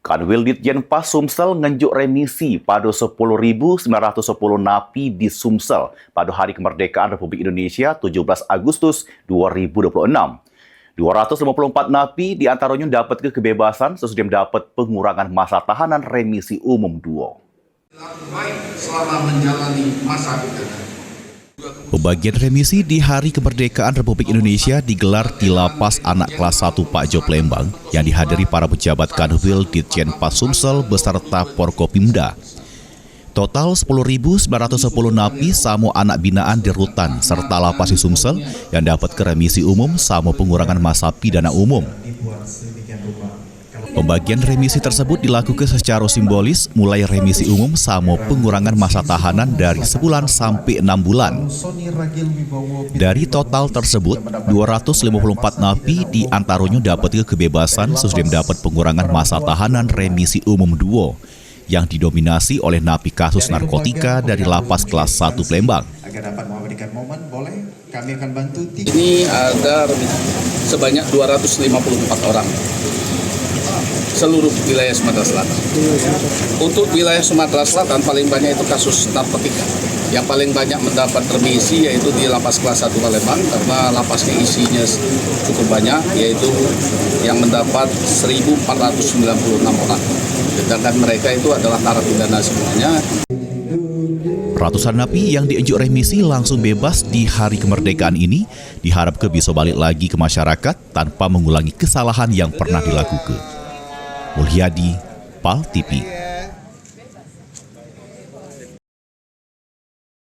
Kanwil Ditjen Pas Sumsel ngenjuk remisi pada 10.910 napi di Sumsel pada Hari Kemerdekaan Republik Indonesia 17 Agustus 2026. 254 napi diantaranya dapat kebebasan sesudah mendapat pengurangan masa tahanan remisi umum 2. Baik selama menjalani masa pidana. Pembagian remisi di Hari Kemerdekaan Republik Indonesia digelar di Lapas Anak Kelas 1 Pak Jo Palembang yang dihadiri para pejabat Kanwil Ditjen Pas Sumsel beserta Forkopimda. Total 10.910 napi sama anak binaan di rutan serta lapas di Sumsel yang dapat remisi umum sama pengurangan masa pidana umum. Pembagian remisi tersebut dilakukan secara simbolis mulai remisi umum sama pengurangan masa tahanan dari sebulan sampai 6 bulan. Dari total tersebut, 254 napi diantaranya dapat kebebasan sesudah mendapat pengurangan masa tahanan remisi umum 2 yang didominasi oleh napi kasus narkotika dari Lapas Kelas 1 Palembang. Ini ada sebanyak 254 orang. Seluruh wilayah Sumatera Selatan. Untuk wilayah Sumatera Selatan paling banyak itu kasus narkotika. Yang paling banyak mendapat remisi yaitu di Lapas Kelas 1 Palembang karena lapasnya isinya cukup banyak, yaitu yang mendapat 1.496 orang. Sedangkan mereka itu adalah narapidana semuanya. Ratusan napi yang diunjuk remisi langsung bebas di Hari Kemerdekaan ini diharapkan bisa balik lagi ke masyarakat tanpa mengulangi kesalahan yang pernah dilakukan. Mulyadi, PAL TV.